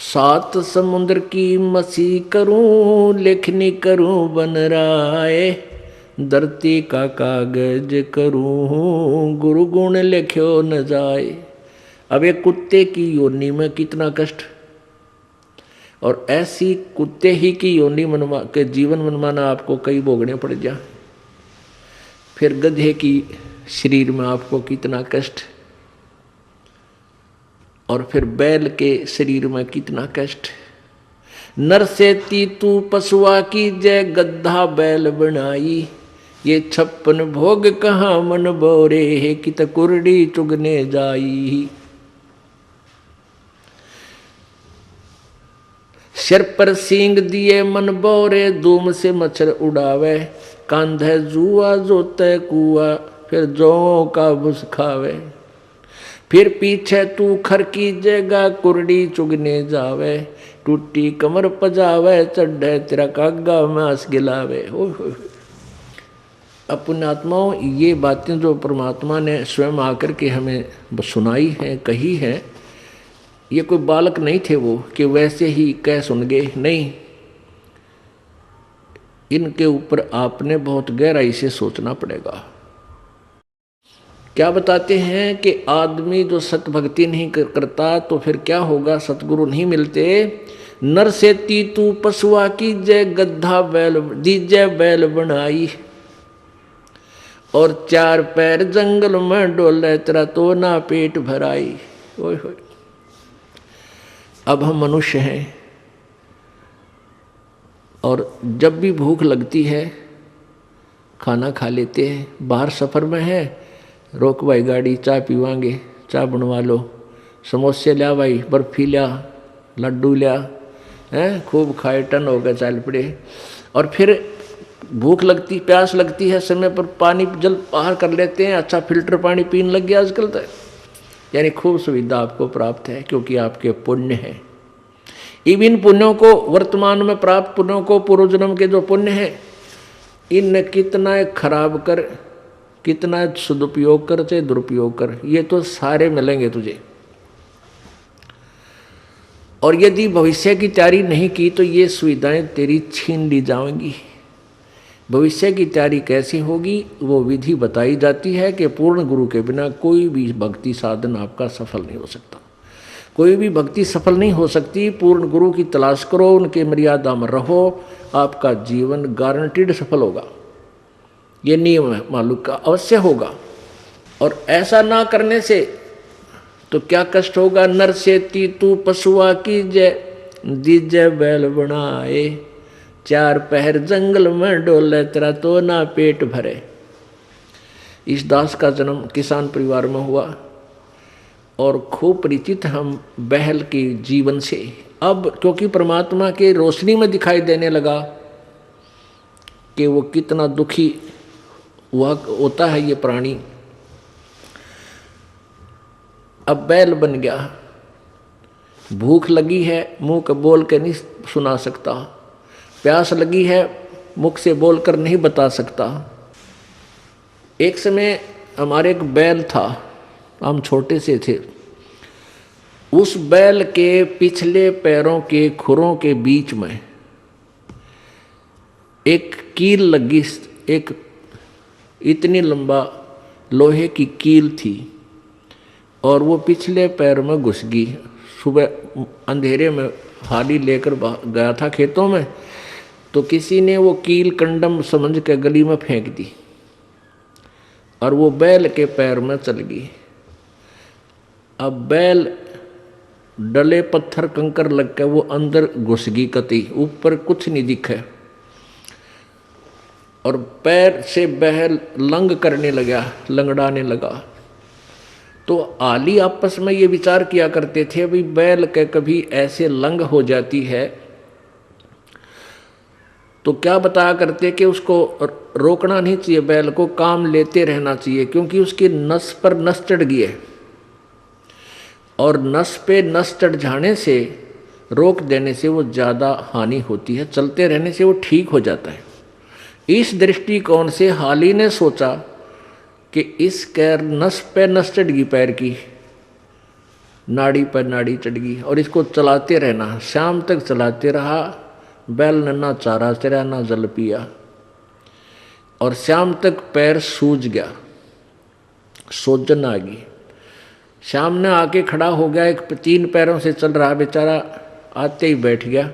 सात समुद्र की मसी करूं, लेखनी करूं बन राय, धरती का कागज करूं, गुरु गुण लिख्यो न जाए। अब एक कुत्ते की योनि में कितना कष्ट, और ऐसी कुत्ते ही की योनि मनवा के जीवन मनमाना आपको कई भोगने पड़ जा। फिर गधे की शरीर में आपको कितना कष्ट, और फिर बैल के शरीर में कितना कष्ट। नर से तीतू पशुआ की जय, गद्धा बैल बनाई, ये 56 भोग कहाँ मन बोरे है, कित कुरडी चुगने जाई। सिर पर सींग दिए मन बोरे, धूम से मच्छर उड़ावे, कांधे जुआ जोते कुआ, फिर जो का भुस खावे। फिर पीछे तू खर की जगह, कुरडी चुगने जावे, टूटी कमर पजावे, चढ़े तेरा कागा मांस गिलावे। अपने आत्माओं, ये बातें जो परमात्मा ने स्वयं आकर के हमें सुनाई हैं, कही हैं, ये कोई बालक नहीं थे वो कि वैसे ही कह सुन गए, नहीं। इनके ऊपर आपने बहुत गहराई से सोचना पड़ेगा। क्या बताते हैं कि आदमी जो सतभक्ति नहीं करता तो फिर क्या होगा, सतगुरु नहीं मिलते। नर से तीतू पशुआ की जय, गद्धा बैल दीजय बैल बनाई, और 4 पैर जंगल में डोले, तेरा तो ना पेट भराई। ओए होए, अब हम मनुष्य हैं, और जब भी भूख लगती है खाना खा लेते हैं। बाहर सफ़र में है, रोक भाई गाड़ी, चाय पीवांगे, चाय बनवा लो, समोसे लिया भाई, बर्फी लिया, लड्डू लिया, हैं खूब खाए, टन हो गए, चल पड़े। और फिर भूख लगती, प्यास लगती है, समय पर पानी जल बाहर कर लेते हैं, अच्छा फिल्टर पानी पीने लग गया आजकल तो। यानी खूब सुविधा आपको प्राप्त है, क्योंकि आपके पुण्य हैं। इन पुण्यों को, वर्तमान में प्राप्त पुण्यों को, पूर्व जन्म के जो पुण्य हैं, इन कितना खराब कर, कितना सदुपयोग कर चाहे दुरुपयोग कर, ये तो सारे मिलेंगे तुझे। और यदि भविष्य की तैयारी नहीं की तो ये सुविधाएं तेरी छीन ली जाएंगी। भविष्य की तैयारी कैसी होगी, वो विधि बताई जाती है कि पूर्ण गुरु के बिना कोई भी भक्ति साधन आपका सफल नहीं हो सकता। कोई भी भक्ति सफल नहीं हो सकती। पूर्ण गुरु की तलाश करो, उनके मर्यादा में रहो, आपका जीवन गारंटीड सफल होगा। ये नियम है, मालूम का अवश्य होगा। और ऐसा ना करने से तो क्या कष्ट होगा। नर से तीतू पशुआ की जय, दीजय बैल बनाए, 4 पहर जंगल में डोले, तेरा तो ना पेट भरे। इस दास का जन्म किसान परिवार में हुआ, और खूब परिचित हम बहल के जीवन से। अब क्योंकि परमात्मा के रोशनी में दिखाई देने लगा कि वो कितना दुखी हुआ होता है ये प्राणी। अब बैल बन गया, भूख लगी है, मुंह का बोल के नहीं सुना सकता, प्यास लगी है, मुख से बोलकर नहीं बता सकता। एक समय हमारे एक बैल था, हम छोटे से थे। उस बैल के पिछले पैरों के खुरों के बीच में एक कील लगी, एक इतनी लंबा लोहे की कील थी, और वो पिछले पैर में घुस गई। सुबह अंधेरे में हाली लेकर गया था खेतों में, तो किसी ने वो कील कंडम समझ के गली में फेंक दी, और वो बैल के पैर में चल गई। अब बैल डले पत्थर कंकर लग के वो अंदर घुस गई, कती ऊपर कुछ नहीं दिखे, और पैर से बैल लंग करने लगा, लंगड़ाने लगा। तो आली आपस में ये विचार किया करते थे, भाई बैल के कभी ऐसे लंग हो जाती है तो क्या बताया करते कि उसको रोकना नहीं चाहिए, बैल को काम लेते रहना चाहिए, क्योंकि उसकी नस पर नस चढ़ गई है, और नस पे नस चढ़ जाने से, रोक देने से वो ज़्यादा हानि होती है, चलते रहने से वो ठीक हो जाता है। इस दृष्टिकोण से हाली ने सोचा कि इस कैर नस पे नस चढ़ गई पैर की, नाड़ी पर नाड़ी चढ़ गई। और इसको चलाते रहना, शाम तक चलाते रहा। बैल ने ना चारा चरा ना जल पिया, और शाम तक पैर सूज गया, सोजन आ गई। शाम ने आके खड़ा हो गया, एक 3 पैरों से चल रहा बेचारा, आते ही बैठ गया,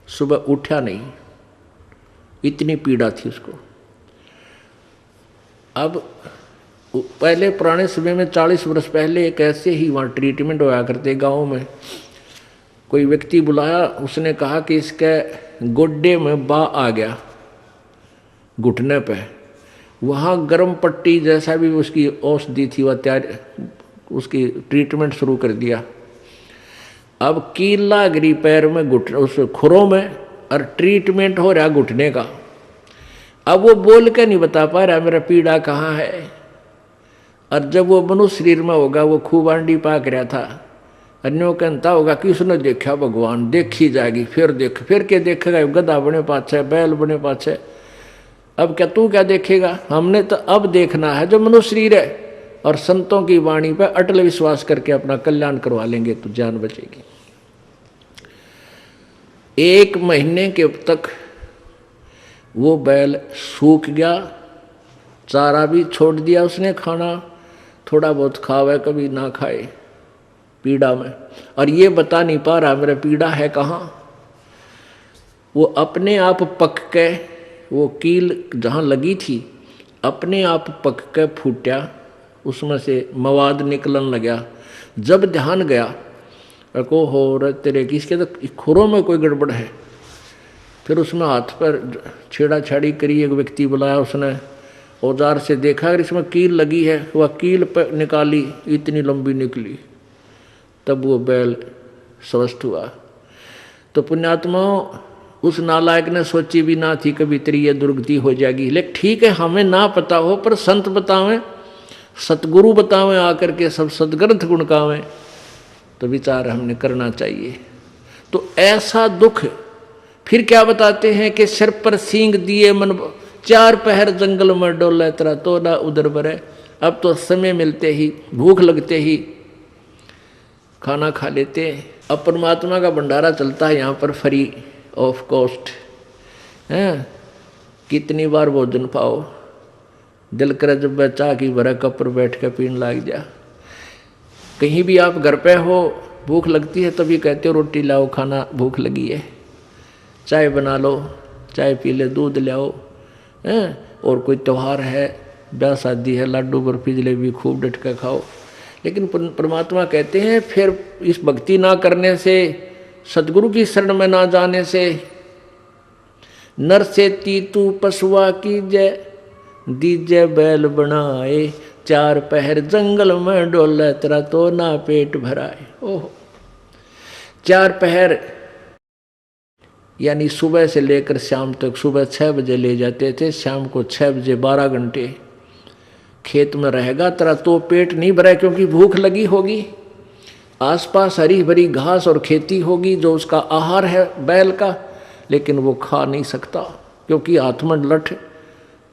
सुबह उठा नहीं, इतनी पीड़ा थी उसको। अब पहले पुराने समय में 40 वर्ष पहले एक ऐसे ही वहाँ ट्रीटमेंट होया करते गाँव में। कोई व्यक्ति बुलाया, उसने कहा कि इसके गोड्डे में बा आ गया घुटने पे, वहाँ गर्म पट्टी जैसा भी उसकी औषधि थी वह तैयार, उसकी ट्रीटमेंट शुरू कर दिया। अब कीला गिरी पैर में, घुटने उस खुरों में, और ट्रीटमेंट हो रहा घुटने का। अब वो बोल के नहीं बता पा रहा मेरा पीड़ा कहाँ है। और जब वो मनुष्य शरीर में होगा, वो खूब आंडी पाक रहा था, अन्यों कहता होगा कि उसने देखा भगवान, देखी जाएगी, फिर देख, फिर क्या देखेगा, गधा बने पाछे, बैल बने पाछे। अब क्या तू क्या देखेगा, हमने तो अब देखना है जो मनुष्य शरीर है, और संतों की वाणी पर अटल विश्वास करके अपना कल्याण करवा लेंगे तो जान बचेगी। 1 महीने के तक वो बैल सूख गया, चारा भी छोड़ दिया उसने खाना, थोड़ा बहुत खावे कभी ना खाए पीड़ा में, और ये बता नहीं पा रहा मेरा पीड़ा है कहाँ। वो अपने आप पक के, वो कील जहाँ लगी थी अपने आप पक के फूटा, उसमें से मवाद निकलन लगा। जब ध्यान गया को हो रहा तेरे किसके, तो खुरों में कोई गड़बड़ है। फिर उसमें हाथ पर छेड़ा छाड़ी करी, एक व्यक्ति बुलाया, उसने औजार से देखा अगर इसमें कील लगी है, वह कील पर निकाली, इतनी लंबी निकली, तब वो बैल स्वस्थ हुआ। तो पुण्यात्माओं, उस नालायक ने सोची भी ना थी कभी तेरी ये दुर्गति हो जाएगी। लेकिन ठीक है, हमें ना पता हो, पर संत बतावें, सतगुरु बतावें आकर के, सब सदग्रंथ गुणकावें, तो विचार हमने करना चाहिए। तो ऐसा दुख फिर क्या बताते हैं कि सिर पर सींग दिए मन, 4 पहर जंगल में डोले, तेरा तो ना उधर बरे। अब तो समय मिलते ही, भूख लगते ही खाना खा लेते हैं। अब परमात्मा का भंडारा चलता है यहाँ पर फ्री ऑफ कॉस्ट है, कितनी बार भोजन पाओ, दिल करे जब चाह की भरा कप पर बैठ कर पीने लग जा। कहीं भी आप घर पे हो, भूख लगती है तभी कहते हो रोटी लाओ, खाना भूख लगी है, चाय बना लो, चाय पी ले, दूध लाओ हैं। और कोई त्यौहार है, ब्याह शादी है, लाडू बर्फी जलेबी खूब डट कर खाओ। लेकिन परमात्मा कहते हैं फिर इस भक्ति ना करने से, सदगुरु की शरण में ना जाने से, नर से तीतू पशुआ की जय, दीजे बैल बनाए, 4 पहर जंगल में डोले, तेरा तो ना पेट भराए। ओह, 4 पहर यानी सुबह से लेकर शाम तक, सुबह 6 बजे ले जाते थे, शाम को 6 बजे 12 घंटे खेत में रहेगा, तेरा तो पेट नहीं भरा, क्योंकि भूख लगी होगी। आसपास हरी भरी घास और खेती होगी जो उसका आहार है बैल का, लेकिन वो खा नहीं सकता, क्योंकि हाथ में लठ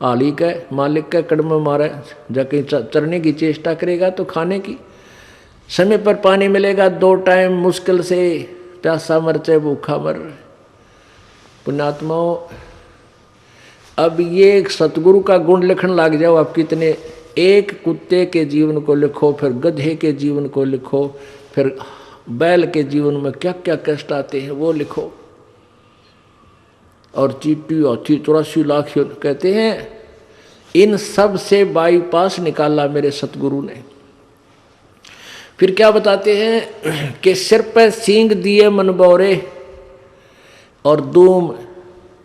आली के मालिक के कड़म मारे, जाके चरने की चेष्टा करेगा तो खाने की। समय पर पानी मिलेगा 2 टाइम, मुश्किल से, प्यासा मर चाहे भूखा मर। पुण्यात्माओं, अब ये सतगुरु का गुण लिखने लग जाओ आप कितने, एक कुत्ते के जीवन को लिखो, फिर गधे के जीवन को लिखो, फिर बैल के जीवन में क्या क्या कष्ट आते हैं वो लिखो। और चीटी हाथी 84 लाख कहते हैं, इन सब से बाईपास निकाला मेरे सतगुरु ने। फिर क्या बताते हैं कि सिर पर सींग दिए मन बौरे, और दूम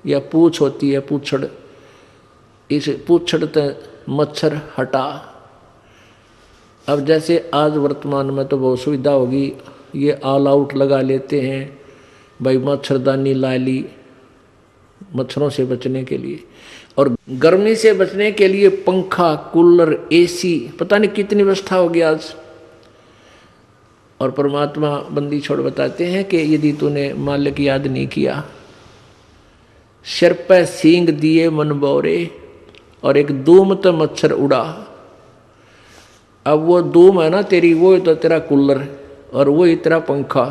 या पूछ होती है, पूछड़, इस पूछड़ ते मच्छर हटा। अब जैसे आज वर्तमान में तो बहुत सुविधा होगी, ये ऑल आउट लगा लेते हैं भाई, मच्छरदानी ला ली मच्छरों से बचने के लिए, और गर्मी से बचने के लिए पंखा, कूलर, एसी, पता नहीं कितनी व्यवस्था होगी आज। और परमात्मा बंदी छोड़ बताते हैं कि यदि तूने मालिक याद नहीं किया, सिर पे सींग दिए मन बौरे, और एक धूम तो मच्छर उड़ा। अब वो धूम है ना तेरी, वो तो तेरा कूलर, और वो इतना पंखा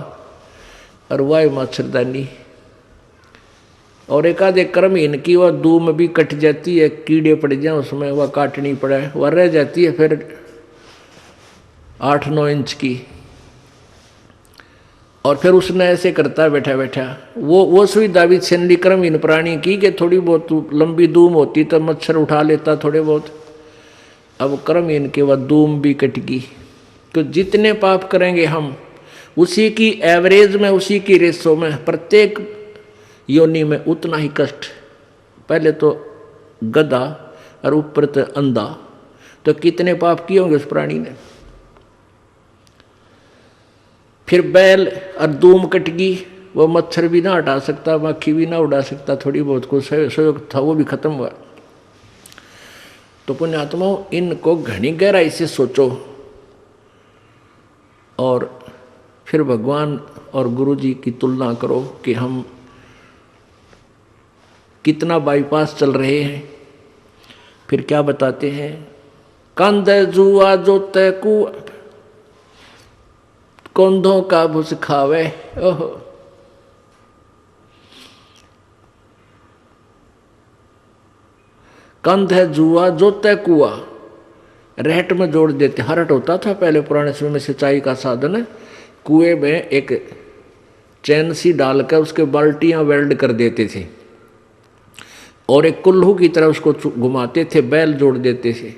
और वह मच्छरदानी, और एक आधे कर्महीन की वह दूम भी कट जाती है, कीड़े पड़ जाए उसमें, वह काटनी पड़े, वह रह जाती है फिर 8-9 इंच की। और फिर उसने ऐसे करता बैठा बैठा, वो सुविधा भी छीन ली कर्महीन प्राणी की कि थोड़ी बहुत लंबी दूम होती तो मच्छर उठा लेता थोड़े बहुत। अब कर्महीन के वह दूम भी कट गई। तो जितने पाप करेंगे हम, उसी की एवरेज में, उसी की रेशो में, प्रत्येक योनि में उतना ही कष्ट। पहले तो गधा और ऊपर तो अंधा, तो कितने पाप किए होंगे उस प्राणी ने। फिर बैल और दूम कटगी, वो मच्छर भी ना हटा सकता, मक्खी भी ना उड़ा सकता, थोड़ी बहुत कुछ सहयोग था वो भी खत्म हुआ। तो पुण्यात्माओं, इनको घनी गहराई से सोचो और फिर भगवान और गुरु जी की तुलना करो कि हम कितना बाईपास चल रहे हैं। फिर क्या बताते हैं, कंध जुआ जोते कुआ, कंधों का भुस खावे। ओहो, कंध है जुआ जोते कुआ, रहट में जोड़ देते। हरट होता था पहले पुराने समय में सिंचाई का साधन, कुएं में एक चैन सी डालकर उसके बाल्टियां वेल्ड कर देते थे और एक कुल्लू की तरह उसको घुमाते थे, बैल जोड़ देते थे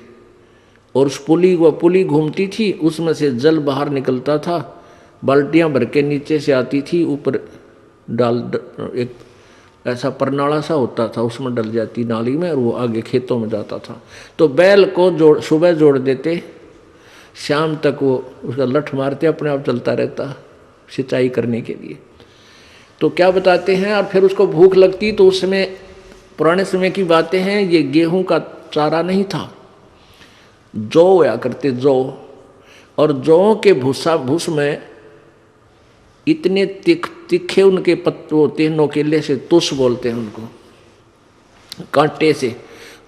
और उस पुली घूमती थी, उसमें से जल बाहर निकलता था, बाल्टियां भर के नीचे से आती थी, ऊपर एक ऐसा परनाला सा होता था, उसमें डल जाती नाली में और वो आगे खेतों में जाता था। तो बैल को सुबह जोड़ देते, शाम तक वो उसका लठ मारते, अपने आप चलता रहता सिंचाई करने के लिए। तो क्या बताते हैं, और फिर उसको भूख लगती तो उस समय, पुराने समय की बातें हैं, ये गेहूं का चारा नहीं था, जौ होया करते जौ, और जौ के भूस में इतने तीखे उनके पत्ते होते हैं, नोकेले से, तुस बोलते हैं उनको, कांटे से,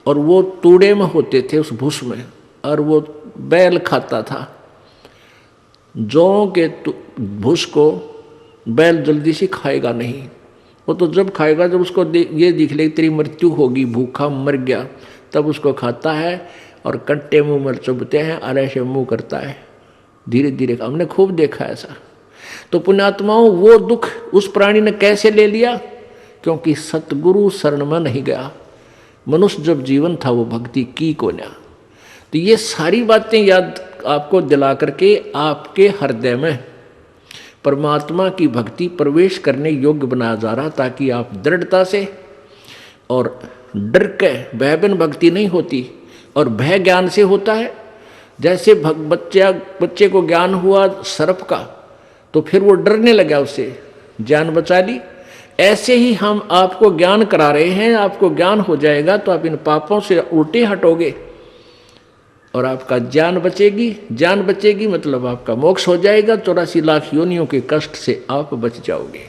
और वो तूड़े में होते थे उस भूस में, और वो बैल खाता था। जौ के भूस को बैल जल्दी से खाएगा नहीं, वो तो जब खाएगा जब उसको ये दिख ले तेरी मृत्यु होगी, भूखा मर गया, तब उसको खाता है और कट्टे मुंह में चुभते हैं और ऐसे मुंह करता है धीरे धीरे। हमने खूब देखा ऐसा। तो पुण्यात्माओं, वो दुख उस प्राणी ने कैसे ले लिया? क्योंकि सतगुरु शरण में नहीं गया। मनुष्य जब जीवन था वो भक्ति की को ना। तो ये सारी बातें याद आपको दिला करके आपके हृदय में परमात्मा की भक्ति प्रवेश करने योग्य बनाया जा रहा, ताकि आप दृढ़ता से, और डर के भय बिन भक्ति नहीं होती, और भय ज्ञान से होता है। जैसे बच्चे को ज्ञान हुआ सर्प का, तो फिर वो डरने लगा, उससे जान बचा ली। ऐसे ही हम आपको ज्ञान करा रहे हैं, आपको ज्ञान हो जाएगा तो आप इन पापों से उल्टे हटोगे और आपका जान बचेगी। जान बचेगी मतलब आपका मोक्ष हो जाएगा, 84 लाख योनियों के कष्ट से आप बच जाओगे।